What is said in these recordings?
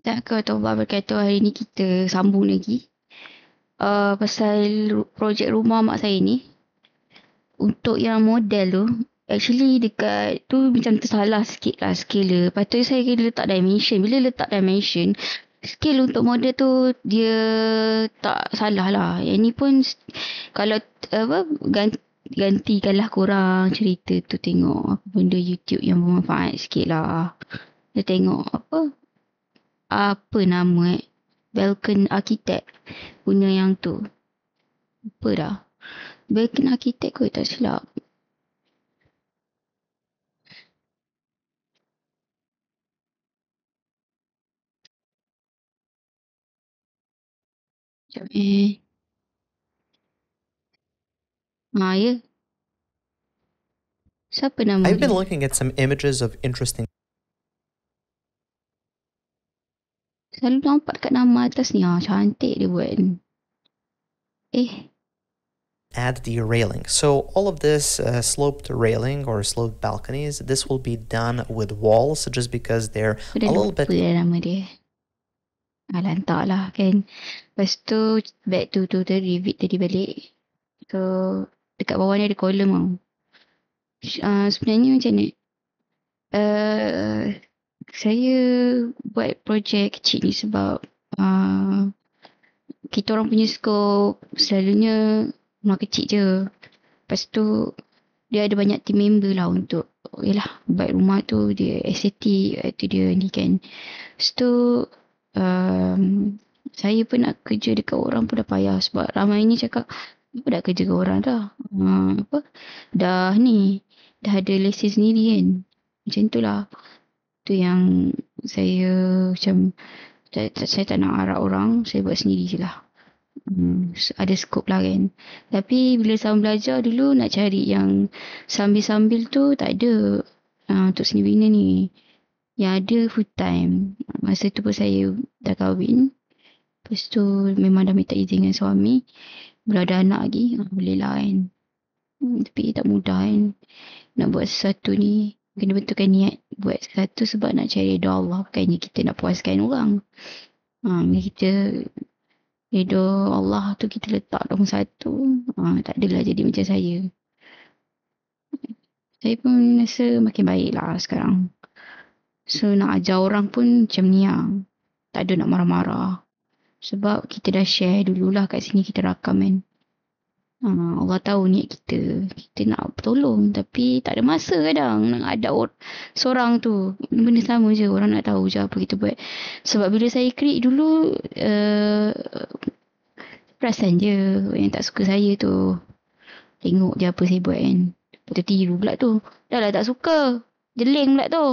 Tak kau tahu apa kata hari ni kita sambung lagi. Pasal projek rumah mak saya ni. Untuk yang model tu, actually dekat tu macam tersalah sikit lah scale dia. Patut saya kena letak dimension. Bila letak dimension, scale untuk model tu dia tak salah lah. Yang ni pun kalau gantikanlah korang cerita tu, tengok apa benda YouTube yang bermanfaat sikit lah. Dia tengok apa nama Balkan Architect punya yang tu. Apa dah? Balkan Architect kot tak silap. Sekejap ya. Siapa nama I've been dia? looking at some images of interesting. Selalu nampak kat nama atas ni. Cantik dia buat. Add the railing. So all of this sloped railing or sloped balconies, this will be done with walls just because they're a little bit. Nama dia. Lantak lah kan. Lepas tu back to repeat tadi balik. So dekat bawah ni ada kolom tau. Sebenarnya macam ni. Saya buat projek kecil ni sebab kita orang punya skop selalunya rumah kecil je. Lepas tu dia ada banyak team member lah untuk buat rumah tu dia estetik, tu dia ni kan. Lepas tu saya pun nak kerja dekat orang pun dah payah sebab ramai ni cakap apa dah kerja kat orang dah. Dah ada lesen sendiri kan. Macam tu lah. Tu yang saya macam saya tak nak harap orang, saya buat sendiri je lah. Ada skop lah kan. Tapi bila sama belajar dulu nak cari yang sambil-sambil tu tak ada. Untuk seni bina ni. Yang ada full time. Masa tu pun saya dah kahwin. Lepas tu memang dah minta izin dengan suami. Bila ada anak lagi, boleh lah kan. Tapi tak mudah kan. Nak buat sesuatu ni. Kena betulkan niat buat sesuatu sebab nak cari redha Allah. Bukannya kita nak puaskan orang. Kita redha Allah tu kita letak nombor satu. Tak adalah jadi macam saya. Saya pun rasa makin baik lah sekarang. So nak ajar orang pun macam ni lah. Tak ada nak marah-marah. Sebab kita dah share dululah kat sini kita rakam kan. Allah tahu niat kita. Kita nak tolong tapi tak ada masa kadang nak ada seorang tu. Benda sama je. Orang nak tahu je apa kita buat. Sebab bila saya create dulu perasan je yang tak suka saya tu. Tengok je apa saya buat kan. Lepas tu tiru pula tu. Dah lah tak suka. Jeling pula tu.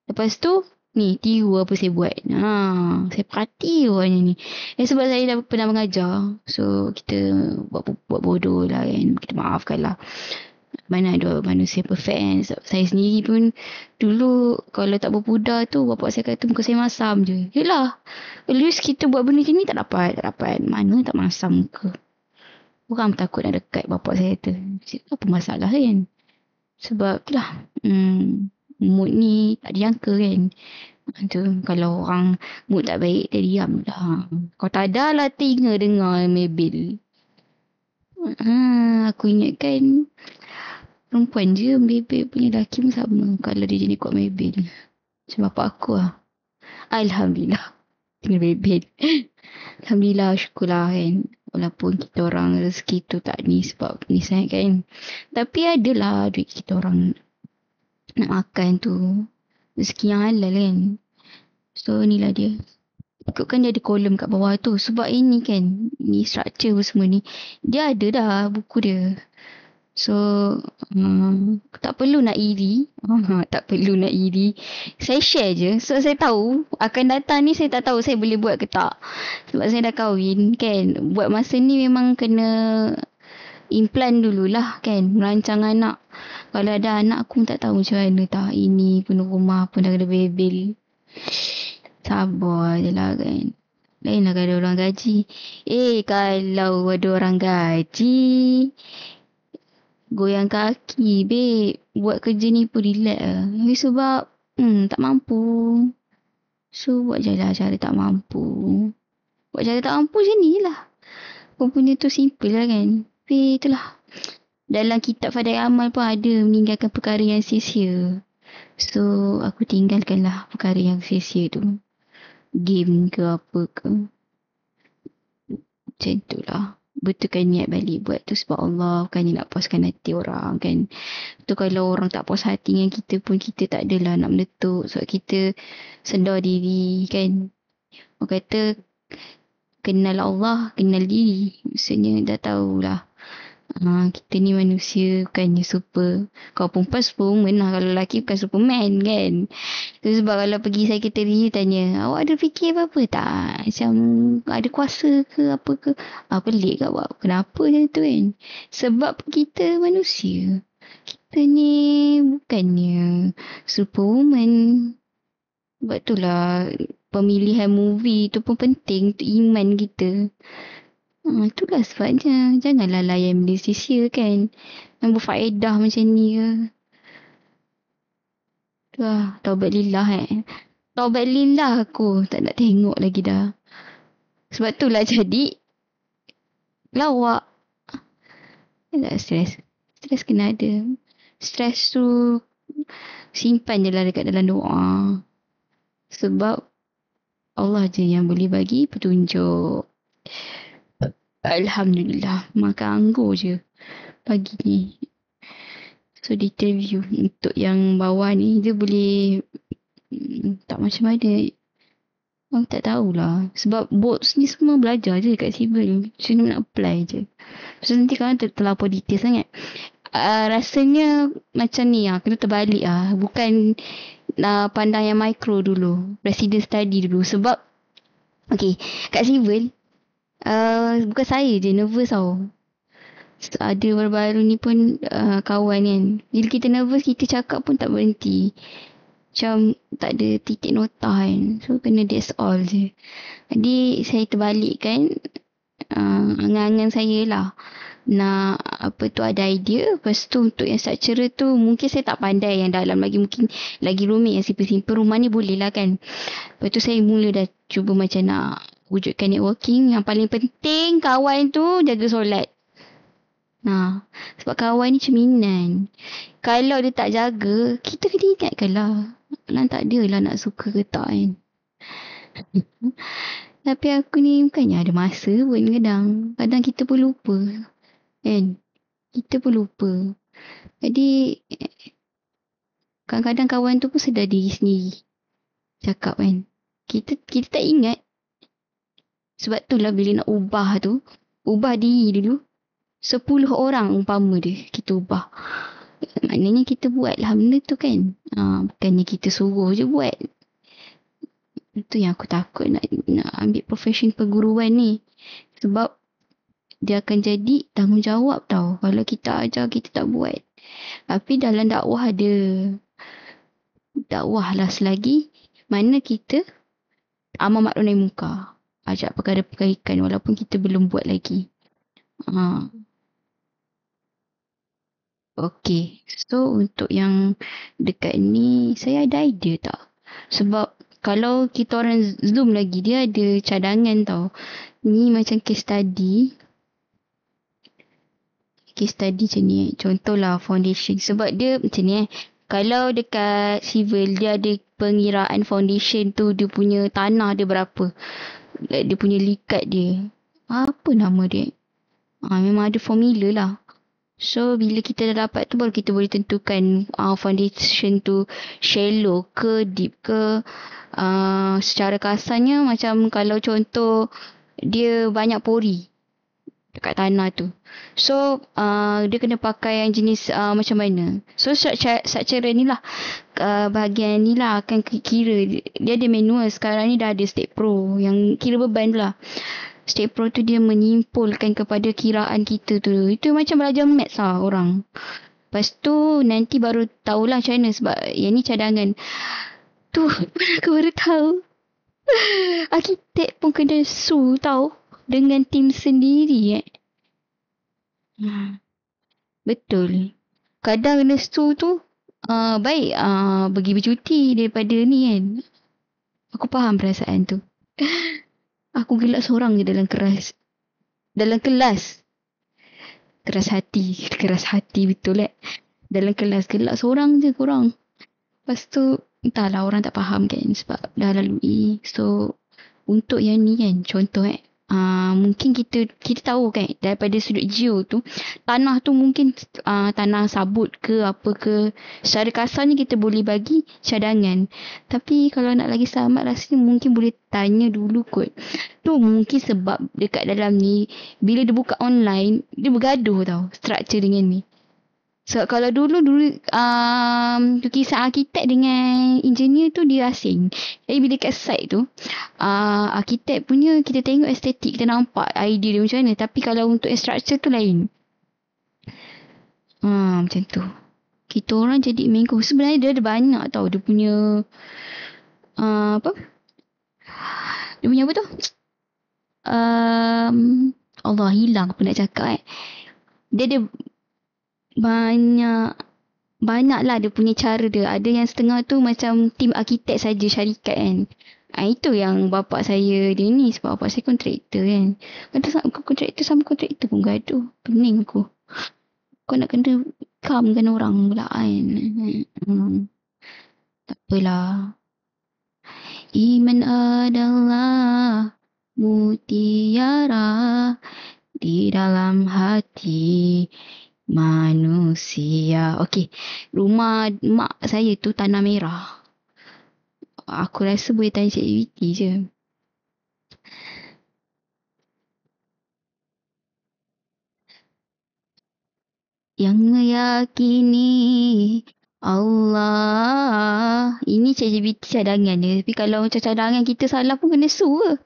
Lepas tu ni tiru apa saya buat. Saya perhati orangnya ni. Sebab saya dah pernah mengajar. So kita buat bodoh lah kan. Kita maafkan lah. Mana ada manusia perfect kan. Saya sendiri pun dulu kalau tak berpudar tu bapak saya kata muka saya masam je. Yelah. At least kita buat benda macam ni tak dapat. Mana tak masam muka. Orang takut nak dekat bapak saya tu. Apa masalah kan. Sebab tu lah. Mood ni tak dijangka kan. Tu kalau orang mood tak baik dia diam dah. Kau tak ada lah telinga dengar Mabel. Aku ingatkan perempuan je Mabel punya lelaki pun sama. Kalau dia jenis kuat Mabel. Macam bapak aku lah. Alhamdulillah. Tinggal Mabel. Alhamdulillah syukurlah kan. Walaupun kita orang rezeki tu tak ni sebab ni sangat kan. Tapi adalah duit kita orang nak makan tu. Rezeki yang halal kan. So inilah dia. Ikutkan dia ada kolom kat bawah tu. Sebab ini kan. Ni structure semua ni. Dia ada dah buku dia. So tak perlu nak iri. Tak perlu nak iri. Saya share je. So saya tahu. Akan datang ni saya tak tahu saya boleh buat ke tak. Sebab saya dah kahwin kan. Buat masa ni memang kena implant dululah kan. Merancang anak. Kalau ada anak aku tak tahu macam mana tak. Ini penuh rumah pun dah kena bebel. Sabar je lah kan. Lainlah kalau ada orang gaji. Kalau ada orang gaji. Goyang kaki babe. Buat kerja ni pun relax lah. Sebab tak mampu. So buat je lah cara tak mampu. Buat cara tak mampu macam ni lah. Pun punya tu simple lah kan. Tapi itulah. Dalam kitab Fadail Amal pun ada meninggalkan perkara yang sia-sia. So aku tinggalkan lah perkara yang sia-sia tu. Game ke apa ke. Macam tu lah. Betulkan niat balik buat tu sebab Allah, bukannya nak puaskan hati orang kan. Tu kalau orang tak puas hati dengan kita pun, kita tak adalah nak meletup sebab kita sedar diri kan. Orang kata kenal Allah, kenal diri. Maksudnya dah tahulah. Kita ni manusia, bukannya super. Kalau perempuan superwoman lah, kalau lelaki bukan superman kan. Tu sebab kalau pergi sekretari tanya, awak ada fikir apa-apa tak? Macam ada kuasa ke apa ke? Pelik kat awak. Kenapa macam tu kan? Sebab kita manusia. Kita ni bukannya superwoman. Sebab itulah pemilihan movie tu pun penting untuk iman kita. Itulah sebabnya. Janganlah layan benda sia-sia kan. Yang berfaedah macam ni ke. Itulah. Taubat lillah Taubat lillah aku. Tak nak tengok lagi dah. Sebab itulah jadi lawak. Tak stres. Stres kena ada. Stres tu simpan je lah dekat dalam doa. Sebab Allah je yang boleh bagi petunjuk. Alhamdulillah. Makan anggur je pagi ni. So interview untuk yang bawah ni, dia boleh tak macam mana. Aku tak tahulah. Sebab boards ni semua belajar je kat civil. Macam nak apply je. So nanti kan terlampau detail sangat. Rasanya macam ni lah. Kena terbalik lah. Bukan pandang yang micro dulu. Resident study dulu. Sebab okay, kat civil bukan saya je nervous tau. Ada baru-baru ni pun kawan kan. Bila kita nervous, kita cakap pun tak berhenti. Macam tak ada titik nota kan. So kena that's all je. Jadi saya terbalikkan angan-angan saya lah. Nak apa tu ada idea. Lepas tu untuk yang structural tu mungkin saya tak pandai yang dalam lagi. Mungkin lagi rumit yang simple-simple. Rumah ni boleh lah kan. Lepas tu saya mula dah cuba macam nak wujudkan networking. Yang paling penting kawan tu jaga solat. Sebab kawan ni cerminan. Kalau dia tak jaga, kita kena ingatkan lah. Orang tak ada lah nak suka ke tak kan. Tapi aku ni bukannya ada masa pun kadang. Kadang kita pun lupa. Kan? Kita pun lupa. Jadi, kadang-kadang kawan tu pun sedar diri sendiri. Cakap kan. Kita tak ingat. Sebab tu lah bila nak ubah tu, ubah diri dulu. 10 orang umpama dia, kita ubah. Maknanya kita buat lah benda tu kan. Bukannya kita suruh je buat. Itu yang aku takut nak ambil profession perguruan ni. Sebab dia akan jadi tanggungjawab tau. Kalau kita ajar, kita tak buat. Tapi dalam dakwah ada. Dakwah lah selagi mana kita amar makruf nahi munkar. Ajak perkara kebaikan walaupun kita belum buat lagi. Okay. So untuk yang dekat ni, saya ada idea tak? Sebab kalau kita orang Zoom lagi, dia ada cadangan tau. Ni macam case study. Case study macam ni. Contohlah foundation. Sebab dia macam ni Kalau dekat civil, dia ada pengiraan foundation tu, dia punya tanah dia berapa. Dia punya likat dia. Apa nama dia? Memang ada formula lah. So, bila kita dah dapat tu, baru kita boleh tentukan foundation tu shallow ke, deep ke. Secara kasarnya, macam kalau contoh, dia banyak pori dekat tanah tu. So, dia kena pakai yang jenis macam mana. So, structure ni lah. Bahagian ni lah akan kira. Dia ada manual. Sekarang ni dah ada State Pro. Yang kira beban tu lah. State Pro tu dia menyimpulkan kepada kiraan kita tu. Itu macam belajar maths lah orang. Lepas tu nanti baru tahulah macam mana. Sebab yang ni cadangan. Tu aku baru tahu. Arkitek pun kena sue tau. Dengan tim sendiri Betul. Kadang kena sue tu baik pergi bercuti daripada ni kan. Aku Aku faham perasaan tu. Aku gelak seorang je dalam kelas. Dalam kelas. Keras hati. Keras hati betul dalam kelas gelak seorang je korang. Lepas tu, entahlah orang tak faham kan sebab dah lalui. So, untuk yang ni kan, contoh mungkin kita tahu kan daripada sudut geo tu, tanah tu mungkin tanah sabut ke apa ke, secara kasarnya kita boleh bagi cadangan. Tapi kalau nak lagi selamat rasanya mungkin boleh tanya dulu kot. Tu mungkin sebab dekat dalam ni, bila dia buka online, dia bergaduh tau struktur dengan ni. So kalau dulu kisah arkitek dengan engineer tu dia asing. Jadi bila kat site tu arkitek punya kita tengok estetik, kita nampak idea dia macam mana. Tapi kalau untuk structure tu lain. Macam tu. Kita orang jadi mengko. Sebenarnya dia ada banyak tau dia punya apa? Dia punya apa tu? Allah hilang apa nak cakap Dia ada banyak lah dia punya cara dia. Ada yang setengah tu macam tim arkitek saja syarikat kan. Itu yang bapak saya dia ni, sebab bapak saya kontraktor kan. Kata kontraktor sama kontraktor pun gaduh. Pening aku. Kau nak kena kamkan orang pula kan. Tak apalah. Iman adalah mutiara di dalam hati manusia. Okey, rumah mak saya tu tanah merah. Aku rasa boleh tanya ChatGPT je. Yang meyakini Allah. Ini ChatGPT cadangan dia. Tapi kalau macam cadangan kita salah pun kena sue.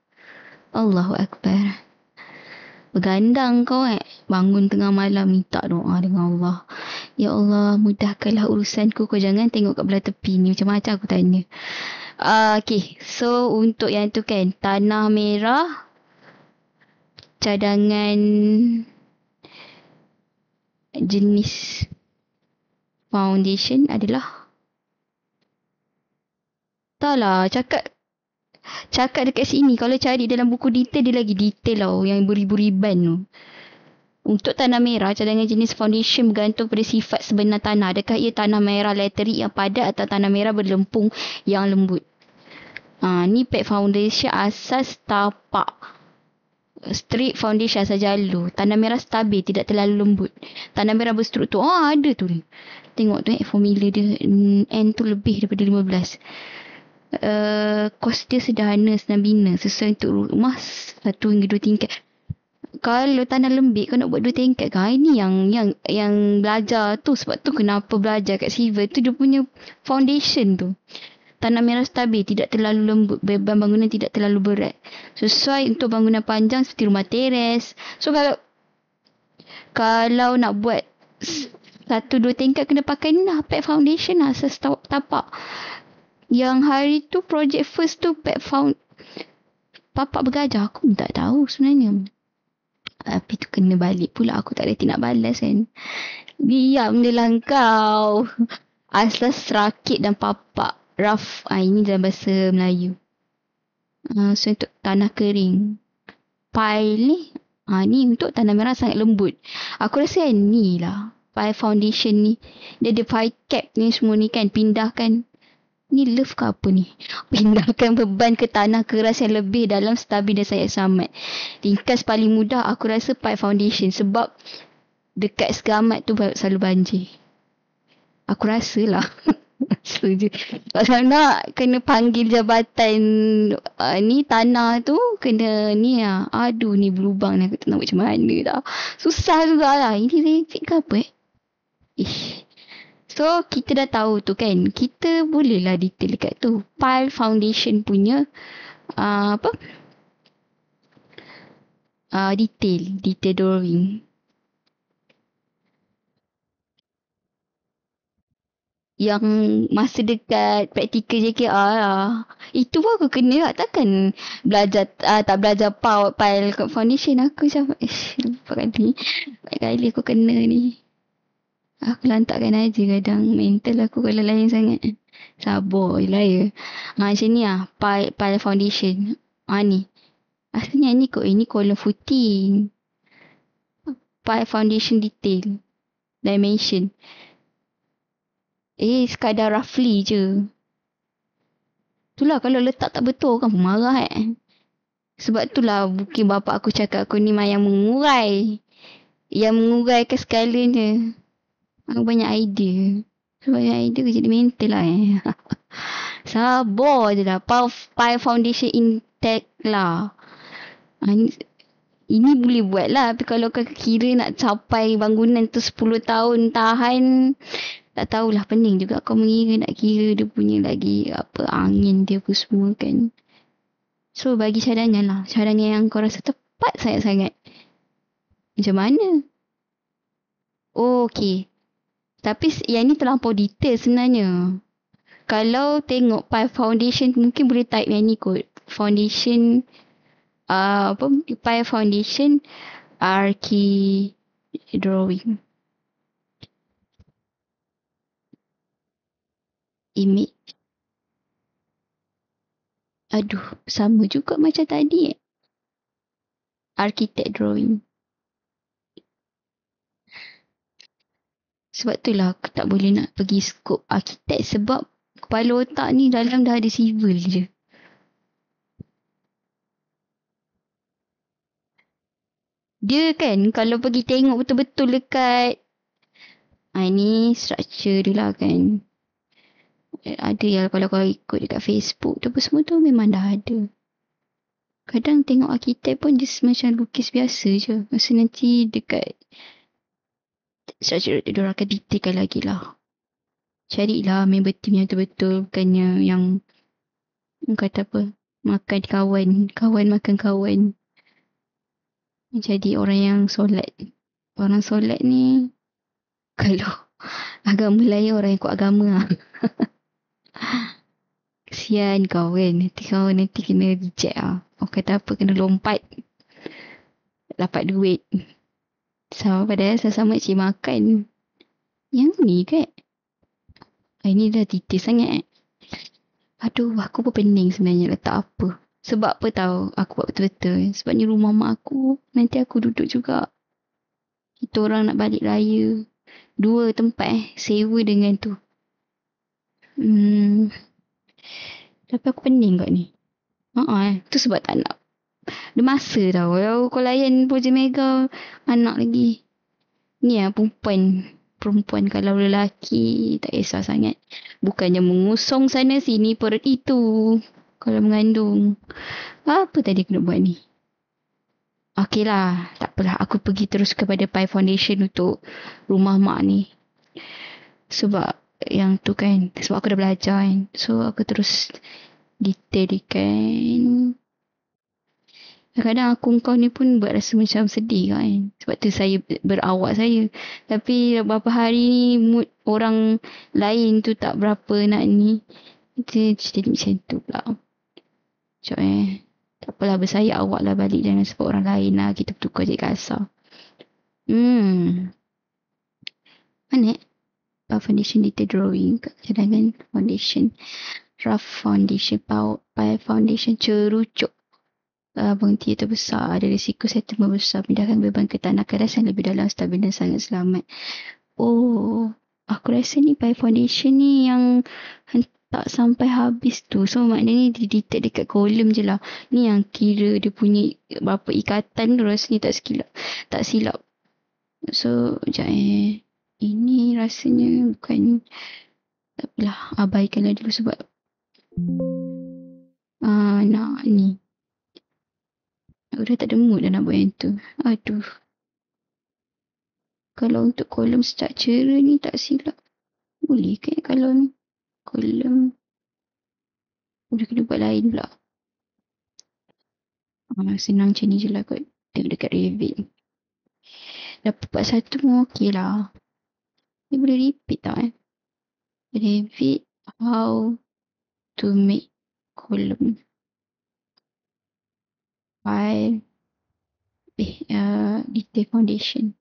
Allahu Akbar. Bergandang kau bangun tengah malam minta doa dengan Allah. Ya Allah, mudahkanlah urusanku. Kau jangan tengok kat belah tepi ni. Macam-macam aku tanya. Okay, so untuk yang tu kan, tanah merah, cadangan jenis foundation adalah, taklah cakap dekat sini. Kalau cari dalam buku detail, dia lagi detail tau, yang beribu-riban tu. Untuk tanah merah, cadangan jenis foundation bergantung pada sifat sebenar tanah. Adakah ia tanah merah laterik yang padat atau tanah merah berlempung yang lembut? Ni pad foundation asas tapak. Straight foundation asal jalur. Tanah merah stabil, tidak terlalu lembut. Tanah merah berstruktur. Ada tu ni. Tengok tu formula dia. N tu lebih daripada 15. Kos dia sederhana, senang bina. Sesuai untuk rumah 1 hingga 2 tingkat. Kalau tanah lembik kau nak buat 2 tingkat kan? Ini yang belajar tu. Sebab tu kenapa belajar kat civil tu dia punya foundation tu. Tanah merah stabil, tidak terlalu lembut, beban bangunan tidak terlalu berat. Sesuai untuk bangunan panjang seperti rumah teres. So kalau nak buat 1-2 tingkat kena pakai ni lah, pad foundation lah, asas tapak. Yang hari tu project first tu tapak bergajah. Aku pun tak tahu sebenarnya. Tapi tu kena balik pula. Aku tak reti nak balas kan. Diam je lah kau. Asas rakit dan papak. Rough. Ini dalam bahasa Melayu. So untuk tanah kering. Pile ni. Ni untuk tanah merah sangat lembut. Aku rasa ni lah. Pile foundation ni. Dia ada pile cap ni semua ni kan. Pindahkan. Ni love ke apa ni? Pindahkan beban ke tanah keras yang lebih dalam, stabil dan sangat selamat. Ringkas paling mudah aku rasa pipe foundation. Sebab dekat Segamat tu selalu banjir. Aku rasa lah. Setuju. Kalau nak kena panggil jabatan ni tanah tu, kena ni lah. Aduh ni berlubang ni, aku tak tahu macam mana dah. Susah juga lah. Ini repeat ke apa So, kita dah tahu tu kan. Kita bolehlah detail dekat tu. Pile foundation punya detail drawing. Yang masa dekat praktikal JKR lah. Itu pun aku kena lah. Takkan belajar, tak belajar pile foundation. Aku macam, lupa kali aku kena ni. Aku lantakkan aja kadang. Mental aku kalau lain sangat. Sabar je lah ya. Macam ni lah. Pile foundation. Ni. Asalnya ni kot. Ini column footing. Pile foundation detail. Dimension. Sekadar roughly je. Itulah kalau letak tak betul kan marah Sebab itulah mungkin bapak aku cakap aku ni yang mengurai. Yang menguraikan segalanya. Aku banyak idea. Banyak idea aku jadi mental lah Sabar je lah. Pile foundation intact lah. Ini boleh buat lah. Tapi kalau kau kira nak capai bangunan tu 10 tahun tahan, tak tahulah, pening juga kau mengira nak kira dia punya lagi apa angin dia pun semua kan. So bagi cadangan lah. Cadangan yang kau rasa tepat sangat-sangat. Macam mana? Oh, okay. Tapi yang ni terlampau detail sebenarnya. Kalau tengok pile foundation mungkin boleh type yang ni kot. Foundation pile foundation archi drawing. Image. Aduh, sama juga macam tadi Architect drawing. Sebab itulah aku tak boleh nak pergi skop arkitek sebab kepala otak ni dalam dah ada civil je. Dia kan kalau pergi tengok betul-betul dekat ni structure dia lah kan. Ada yang kalau kau ikut dekat Facebook tu semua tu memang dah ada. Kadang tengok arkitek pun just macam lukis biasa je. Masa nanti dekat structure dia orang akan detailkan lagi lah. Carilah member team yang betul-betul. Bukannya yang kata apa, makan kawan makan kawan. Jadi orang yang solat. Orang solat ni kalau agama lain orang yang kuat agama lah. Kesian kau kan. Nanti kena reject lah. Orang kata apa, kena lompat. Dapat duit. Sama padahal sama-sama cik makan. Yang ni kan. Ini dah titis sangat Aduh, aku pun pening sebenarnya letak apa. Sebab apa tahu aku buat betul-betul. Sebab ni rumah mak aku. Nanti aku duduk juga. Kita orang nak balik raya. 2 tempat sewa dengan tu. Tapi aku pening kat ni. Tu sebab tak nak. Dia masa tau. Kalau kau layan projek mega, anak lagi. Ni lah perempuan. Perempuan kalau lelaki tak kisah sangat. Bukannya mengusung sana sini perut itu. Kalau mengandung. Apa tadi aku nak buat ni? Okey lah. Tak apalah. Aku pergi terus kepada Pi Foundation untuk rumah mak ni. Sebab yang tu kan. Sebab aku dah belajar kan. So aku terus detailkan. Kadang-kadang aku kau ni pun buat rasa macam sedih kan. Sebab tu saya berawak saya. Tapi beberapa hari ni mood orang lain tu tak berapa nak ni. Jadi macam tu pula. Sekejap Tak apalah, bersaya awak lah balik. Jangan sebab orang lain lah. Kita bertukar je kasar. Mana foundation detail drawing. Cadangan foundation. Rough foundation. Pile foundation. Cerucuk. Bangti terbesar. Ada risiko settlement besar. Pindahkan beban ke tanah keras yang lebih dalam, stabil dan sangat selamat. Oh, aku rasa ni Pile foundation ni yang tak sampai habis tu. So maknanya dia detect dekat kolom je lah. Ni yang kira dia punya berapa ikatan tu rasanya tak silap. So sekejap ini rasanya bukan, tak apalah, abaikanlah dulu sebab nak ni. Aku dah tak ada mood dah nak buat yang tu. Aduh. Kalau untuk kolom structure ni tak silap. Boleh ke kalau ni? Kolom. Udah kena buat lain pula. Senang macam ni je lah kot. Tengok dekat Revit. Dapat part satu pun okey lah. Ni boleh repeat tak Revit how to make column. File. Detail foundation.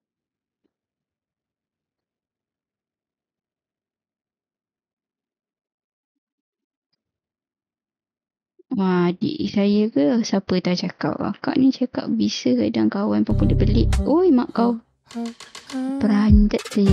Adik saya ke siapa dah cakap. Akak ni cakap bisa kadang kawan pun boleh belik. Oi mak kau. Peranjat saya.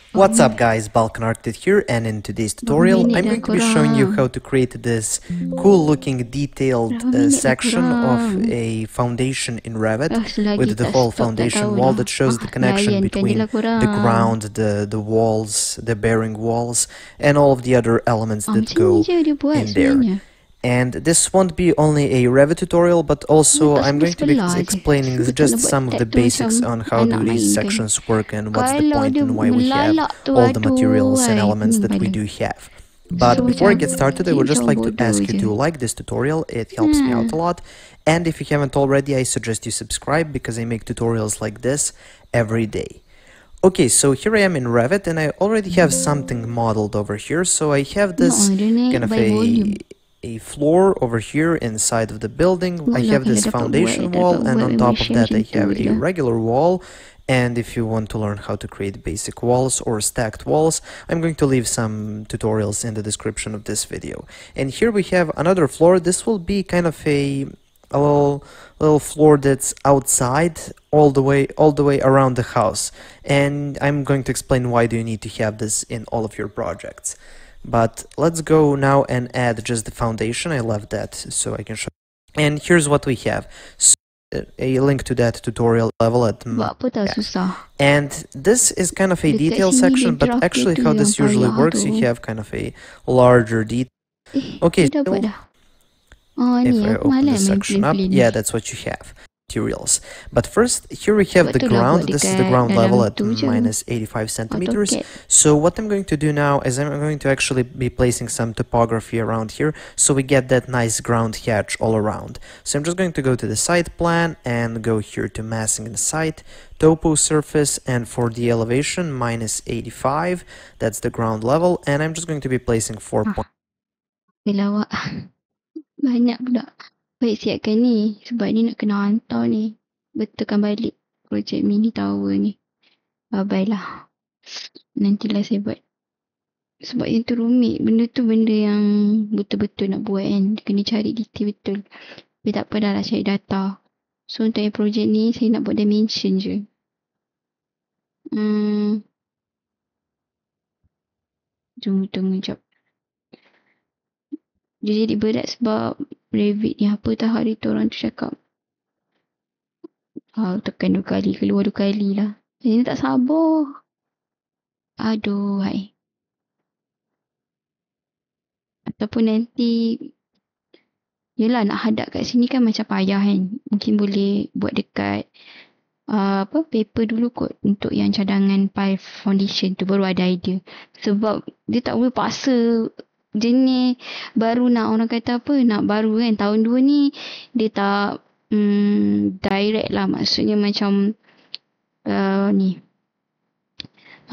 What's up guys, Balkan Architect here, and in today's tutorial I'm going to be showing you how to create this cool looking detailed section of a foundation in Revit with the whole foundation wall that shows the connection between the ground, the walls, the bearing walls, and all of the other elements that go in there. And this won't be only a Revit tutorial, but also I'm going to be explaining just some of the basics on how do these sections work and what's the point and why we have all the materials and elements that we do have. But before I get started, I would just like to ask you to like this tutorial, it helps me out a lot. And if you haven't already, I suggest you subscribe because I make tutorials like this every day. Okay, so here I am in Revit and I already have something modeled over here. So I have this kind of a floor over here inside of the building. I have this foundation wall, and on top of that I have a regular wall. And if you want to learn how to create basic walls or stacked walls, I'm going to leave some tutorials in the description of this video. And here we have another floor. This will be kind of a little floor that's outside all the way around the house. And I'm going to explain why do you need to have this in all of your projects. But let's go now and add just the foundation. I left that so I can show. And here's what we have. So, a link to that tutorial level at and this is kind of a detail section, but actually how this usually works, you have kind of a larger detail. Okay, so if I open this section up, yeah, that's what you have. Materials. But first, here we have the ground. This is the ground level at minus 85 centimeters. So what I'm going to do now is I'm going to actually be placing some topography around here so we get that nice ground hatch all around. So I'm just going to go to the site plan and go here to massing the site, topo surface, and for the elevation minus 85, that's the ground level, and I'm just going to be placing 4 points. Banyak pula. Baik siapkan ni. Sebab ni nak kena hantar ni. Betulkan balik projek mini tower ni. Baiklah. Nantilah saya buat. Sebab yang tu rumit. Benda tu benda yang betul-betul nak buat kan. Kena cari detail betul. Tapi tak apa dah lah cari data. So untuk yang projek ni saya nak buat dimension je. Jom tunggu sekejap. Dia jadi berat sebab Revit ni apa tak hari tu orang tu cakap. Tekan 2 kali, keluar 2 kali lah. Saya tak sabar. Aduh, hai. Ataupun nanti, yelah nak hadap kat sini kan macam payah kan. Mungkin boleh buat dekat paper dulu kot untuk yang cadangan pile foundation tu baru ada idea. Sebab dia tak boleh paksa jenis baru nak orang kata apa, nak baru kan. Tahun 2 ni dia tak direct lah, maksudnya macam ni.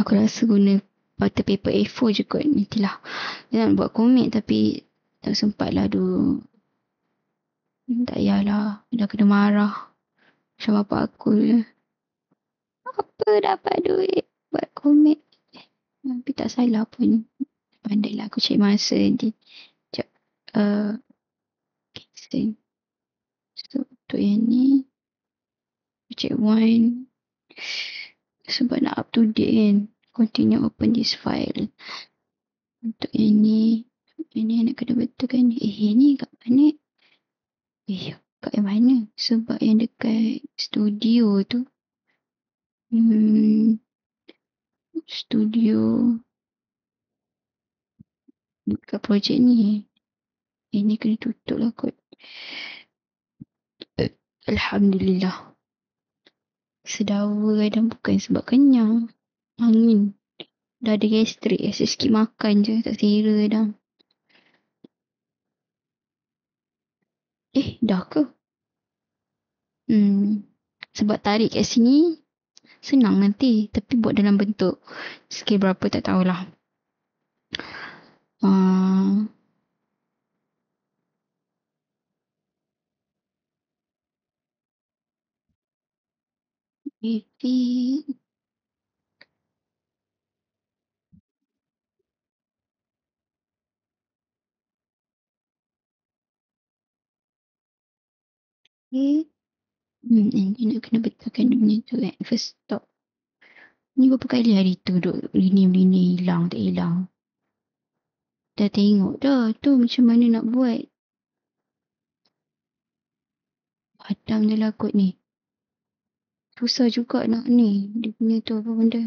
Aku rasa guna butter paper A4 je kot. Nantilah. Dia nak buat komik tapi tak sempat lah tu. Tak payahlah. Dah kena marah. Macam bapak aku je. Apa dapat duit buat komik? Tapi tak salah pun. Pandai lah aku cari masa nanti. Sekejap. Cancel. So, untuk yang ni. Check one. Sebab nak up to date kan. Continue open this file. Untuk yang ni. Ini nak kena betul kan. Ni kat mana? Kat yang mana? Sebab yang dekat studio tu. Studio. Dekat projek ni. Ini kena tutup lah kot. Alhamdulillah. Sedawa kadang bukan sebab kenyang. Angin. Dah ada gastrik. Asyik sikit makan je. Tak selera kadang. Dah ke? Sebab tarik kat sini. Senang nanti. Tapi buat dalam bentuk. Scale berapa tak tahulah. Okay. Nanti nak kena betulkan dia punya tu kan. First stop. Ni berapa kali hari tu duk lini hilang tak hilang. Dah tengok dah tu macam mana nak buat. Padam je lah kot ni. Susah juga nak ni. Dia punya tu apa benda.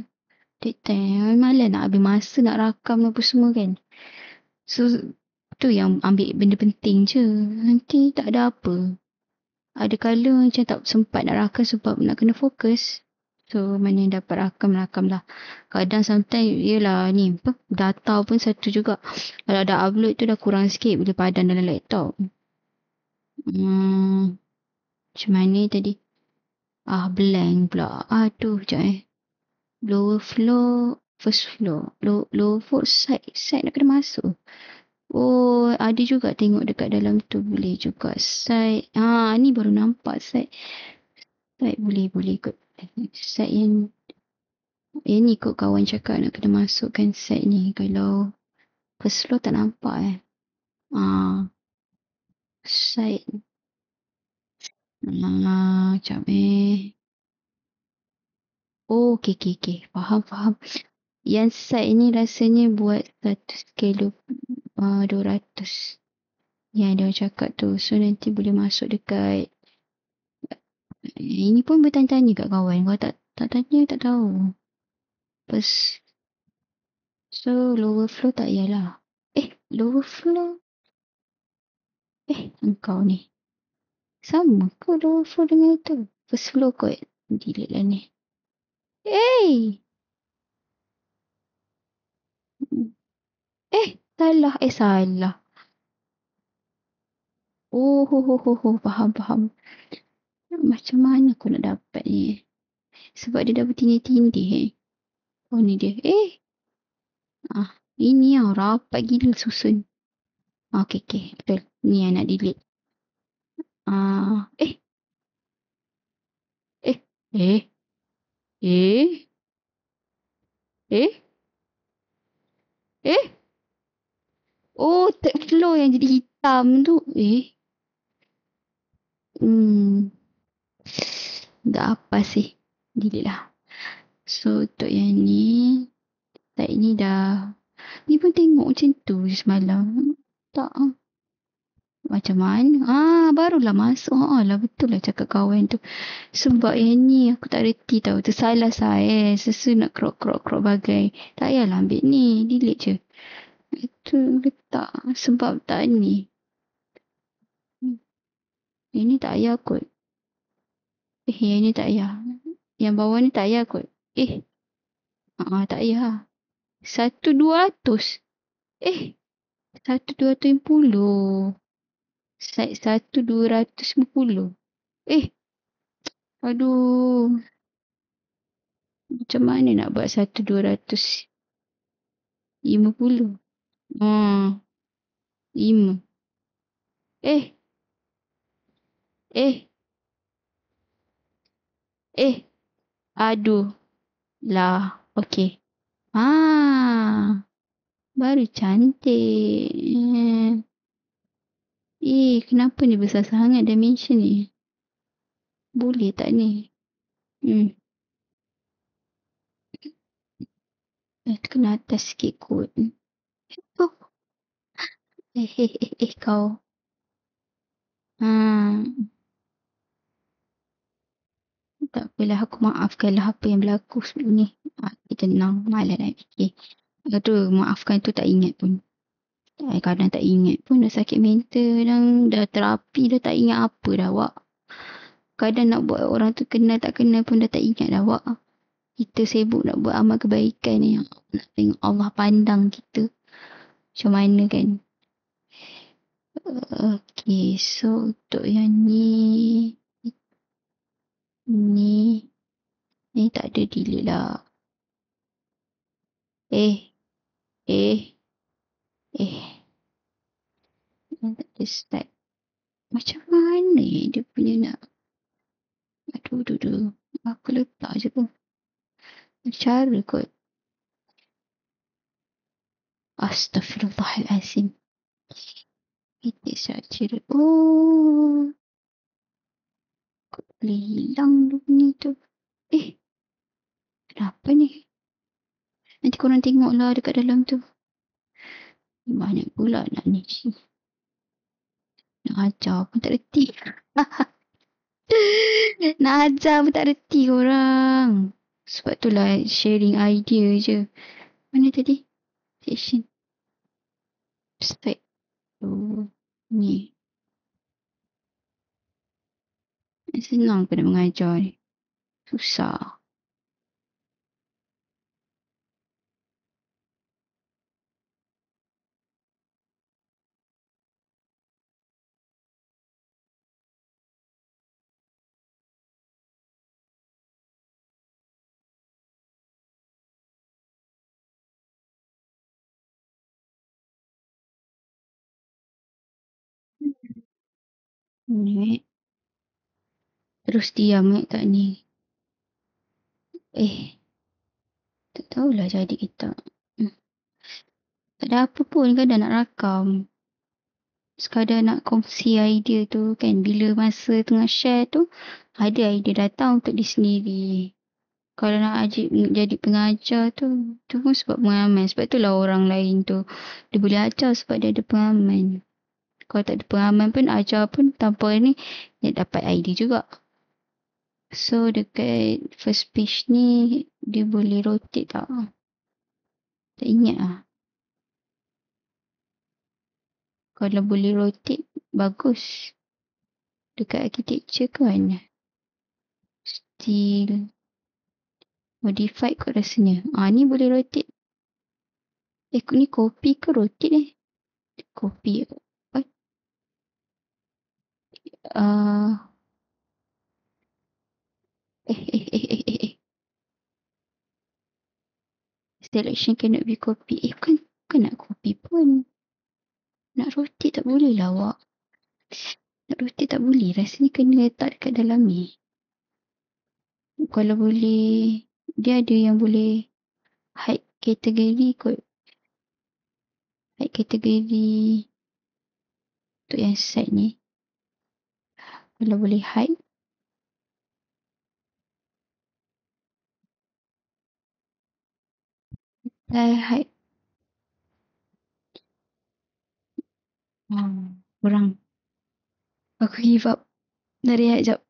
Take time. Malah nak habis masa nak rakam apa semua kan. So tu yang ambil benda penting je. Nanti tak ada apa. Ada kala macam tak sempat nak rakam sebab nak kena fokus. So mana yang dapat rakam lah. Kadang sometimes yelah ni apa, data pun satu juga. Kalau dah upload tu dah kurang sikit bila padan dalam laptop. Macam mana tadi? Blank pula. Aduh, sekejap Lower floor, first floor. Lower floor, side nak kena masuk. Oh, ada juga tengok dekat dalam tu. Boleh juga side. Ni baru nampak side. Side boleh kot. Side yang ni kot kawan cakap nak kena masukkan side ni. Kalau first floor tak nampak side. Macam Oh, okay. Faham. Yang side ni rasanya buat 100 200. Yang dia cakap tu. So nanti boleh masuk dekat. Ini pun bertanya-tanya kat kawan. Kalau tak tanya tak tahu. First. So lower floor tak payahlah. Lower floor. Engkau ni. Sama ke lower floor dengan itu? First floor kot. Delete lah ni. Salah. Salah. Faham. Macam mana aku nak dapat ni? Sebab dia dah bertindih-tindih Oh ni dia. Ini yang rapat gila susun. Okay. Betul. Ni yang nak delete. Eh. Oh, third floor yang jadi hitam tu. Tak apa sih. Delete lah. So, untuk yang ni. Side ni dah. Ni pun tengok macam tu semalam. Tak. Macam mana? Barulah masuk. Lah betul lah cakap kawan tu. Sebab yang ni aku tak reti tahu. Tersalah saya. Sesu nak crop bagai. Tak payahlah ambil ni. Delete je. Itu letak. Sebab tak ni. Yang ni tak payah kot. Yang ni tak payah. Yang bawah ni tak payah kot. Tak payah. 1,200. 1,250. Side 1,250. Aduh. Macam mana nak buat 1,250? 5. Aduh. Lah. Okay. Baru cantik. Kenapa ni besar sangat dimension ni? Boleh tak ni? Kena atas sikit kot. Kau. Tak apalah, aku maafkanlah apa yang berlaku sebelum ni. Tenang, malah nak fikir. Aduh, maafkan tu tak ingat pun. Kadang tak ingat pun dah sakit mental. Dah terapi dah tak ingat apa dah awak. Kadang nak buat orang tu kenal tak kenal pun dah tak ingat dah awak. Kita sibuk nak buat amal kebaikan ni. Nak tengok Allah pandang kita. Macam mana kan? Okay, so untuk yang ni. Ni tak ada delete lah. Tak ada start. Macam mana dia punya nak. Aduh. Aku letak je pun. Cara kot. Astaghfirullahalazim. Itu saja. Kok boleh hilang ni tu? Kenapa ni? Nanti korang tengoklah dekat dalam tu. Banyak pula nak ni. Nak ajar pun tak reti. Nak ajar pun tak reti korang. Sebab tu lah sharing idea je. Mana tadi? Session. Start. Oh, ni. Senang pun nak mengajar ni. Susah. Ni. Terus diam tak ni. Tak tahulah jadi kita. Tak ada apa pun kan dah nak rakam. Sekadar nak kongsi idea tu kan. Bila masa tengah share tu, ada idea datang untuk diri sendiri. Kalau nak jadi pengajar tu pun sebab pengalaman. Sebab itulah orang lain tu dia boleh ajar sebab dia ada pengalaman. Kalau tak ada pengalaman pun ajar pun tanpa ni dia dapat idea juga. So dekat first page ni dia boleh rotate tak? Tak ingat lah. Kalau boleh rotate bagus. Dekat architecture kan. Still modified kot rasanya. Ni boleh rotate. Ni copy ke rotate Copy. Selection cannot be copy. Bukan nak copy pun. Nak rotate tak boleh lah awak. Nak rotate tak boleh. Rasanya kena letak dekat dalam ni. Kalau boleh, dia ada yang boleh hide kategori kot. Hide kategori untuk yang side ni. Kalau boleh hide. Hide. Kurang. Aku give up. Nak rehat sekejap.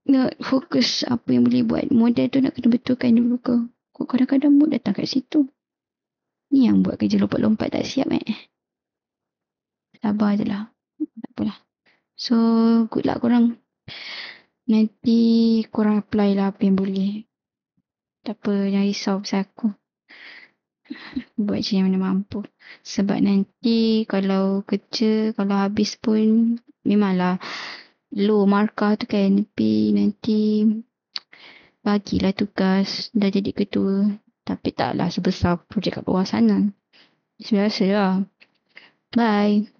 Nak fokus apa yang boleh buat. Model tu nak kena betulkan dulu ke. Kadang-kadang mood datang kat situ. Ni yang buat kerja lompat-lompat tak siap Sabar je lah. Tak apalah. So, good luck korang. Nanti korang apply lah apa yang boleh. Tak apa, jangan risau pasal aku. Buat je yang mana mampu. Sebab nanti kalau kerja, kalau habis pun memanglah low markah tu kan. Tapi nanti bagilah tugas. Dah jadi ketua. Tapi taklah sebesar projek kat luar sana. Biasa lah. Bye.